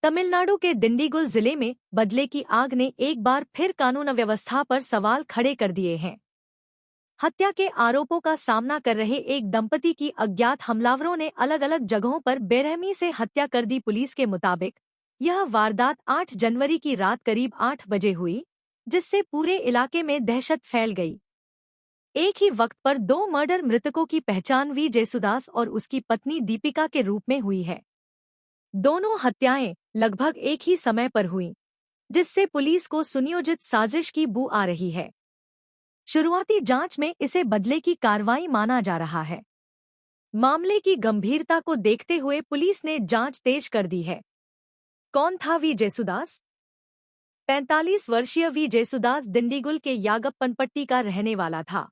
तमिलनाडु के दिंडीगुल जिले में बदले की आग ने एक बार फिर कानून व्यवस्था पर सवाल खड़े कर दिए हैं। हत्या के आरोपों का सामना कर रहे एक दंपति की अज्ञात हमलावरों ने अलग अलग जगहों पर बेरहमी से हत्या कर दी। पुलिस के मुताबिक यह वारदात 8 जनवरी की रात करीब 8 बजे हुई, जिससे पूरे इलाके में दहशत फैल गई। एक ही वक्त पर 2 मर्डर मृतकों की पहचान वी जेसुदास और उसकी पत्नी दीपिका के रूप में हुई है। दोनों हत्याएं लगभग एक ही समय पर हुईं, जिससे पुलिस को सुनियोजित साजिश की बू आ रही है। शुरुआती जांच में इसे बदले की कार्रवाई माना जा रहा है। मामले की गंभीरता को देखते हुए पुलिस ने जांच तेज कर दी है। कौन था वी जेसुदास? 45 वर्षीय वी जेसुदास दिंडीगुल के यागप्पनपट्टी का रहने वाला था।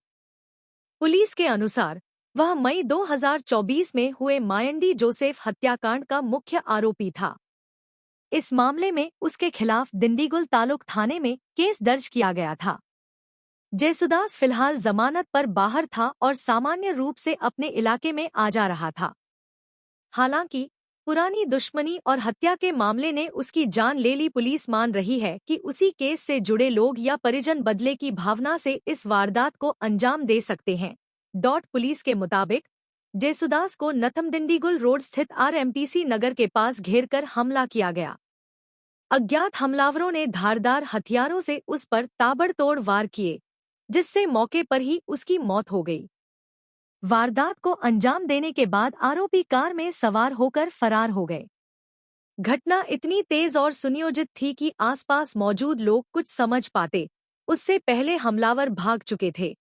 पुलिस के अनुसार वह मई 2024 में हुए मायंडी जोसेफ हत्याकांड का मुख्य आरोपी था। इस मामले में उसके खिलाफ दिंडीगुल तालुक थाने में केस दर्ज किया गया था। जेसुदास फिलहाल जमानत पर बाहर था और सामान्य रूप से अपने इलाके में आ जा रहा था। हालांकि पुरानी दुश्मनी और हत्या के मामले ने उसकी जान ले ली। पुलिस मान रही है कि उसी केस से जुड़े लोग या परिजन बदले की भावना से इस वारदात को अंजाम दे सकते हैं। पुलिस के मुताबिक जेसुदास को नथमदिंडीगुल रोड स्थित आरएमटीसी नगर के पास घेरकर हमला किया गया। अज्ञात हमलावरों ने धारदार हथियारों से उस पर ताबड़तोड़ वार किए, जिससे मौके पर ही उसकी मौत हो गई। वारदात को अंजाम देने के बाद आरोपी कार में सवार होकर फरार हो गए। घटना इतनी तेज और सुनियोजित थी कि आसपास मौजूद लोग कुछ समझ पाते उससे पहले हमलावर भाग चुके थे।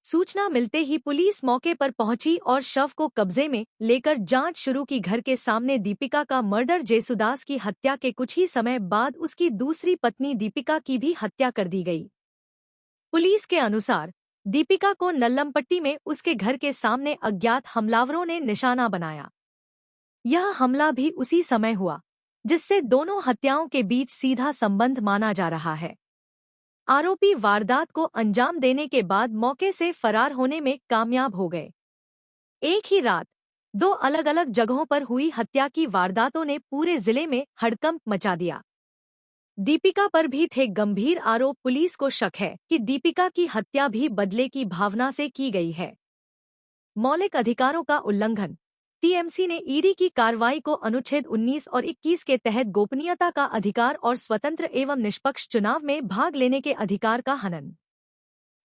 सूचना मिलते ही पुलिस मौके पर पहुंची और शव को कब्जे में लेकर जांच शुरू की। घर के सामने दीपिका का मर्डर। जेसुदास की हत्या के कुछ ही समय बाद उसकी दूसरी पत्नी दीपिका की भी हत्या कर दी गई। पुलिस के अनुसार दीपिका को नल्लमपट्टी में उसके घर के सामने अज्ञात हमलावरों ने निशाना बनाया। यह हमला भी उसी समय हुआ जिससे दोनों हत्याओं के बीच सीधा संबंध माना जा रहा है। आरोपी वारदात को अंजाम देने के बाद मौके से फरार होने में कामयाब हो गए। एक ही रात 2 अलग अलग जगहों पर हुई हत्या की वारदातों ने पूरे जिले में हड़कंप मचा दिया। दीपिका पर भी थे गंभीर आरोप। पुलिस को शक है कि दीपिका की हत्या भी बदले की भावना से की गई है। मौलिक अधिकारों का उल्लंघन। टीएमसी ने ईडी की कार्रवाई को अनुच्छेद 19 और 21 के तहत गोपनीयता का अधिकार और स्वतंत्र एवं निष्पक्ष चुनाव में भाग लेने के अधिकार का हनन।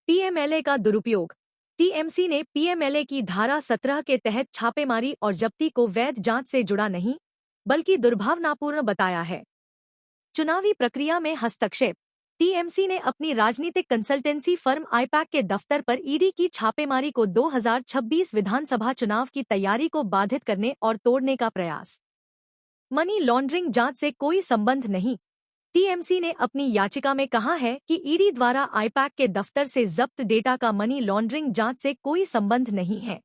पीएमएलए का दुरुपयोग। टीएमसी ने पीएमएलए की धारा 17 के तहत छापेमारी और जब्ती को वैध जांच से जुड़ा नहीं, बल्कि दुर्भावनापूर्ण बताया है। चुनावी प्रक्रिया में हस्तक्षेप। टीएमसी ने अपनी राजनीतिक कंसल्टेंसी फर्म आईपैक के दफ्तर पर ईडी की छापेमारी को 2026 विधानसभा चुनाव की तैयारी को बाधित करने और तोड़ने का प्रयास। मनी लॉन्ड्रिंग जांच से कोई संबंध नहीं। टीएमसी ने अपनी याचिका में कहा है कि ईडी द्वारा आईपैक के दफ्तर से जब्त डेटा का मनी लॉन्ड्रिंग जांच से कोई संबंध नहीं है।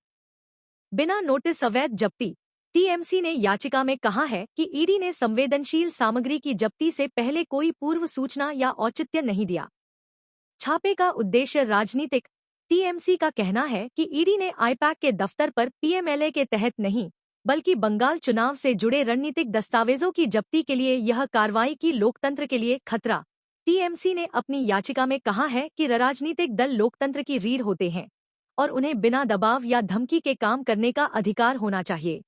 बिना नोटिस अवैध जब्ती। टीएमसी ने याचिका में कहा है कि ईडी ने संवेदनशील सामग्री की जब्ती से पहले कोई पूर्व सूचना या औचित्य नहीं दिया। छापे का उद्देश्य राजनीतिक। टीएमसी का कहना है कि ईडी ने आईपैक के दफ्तर पर पीएमएलए के तहत नहीं, बल्कि बंगाल चुनाव से जुड़े रणनीतिक दस्तावेजों की जब्ती के लिए यह कार्रवाई की। लोकतंत्र के लिए खतरा। टीएमसी ने अपनी याचिका में कहा है कि राजनीतिक दल लोकतंत्र की रीढ़ होते हैं और उन्हें बिना दबाव या धमकी के काम करने का अधिकार होना चाहिए।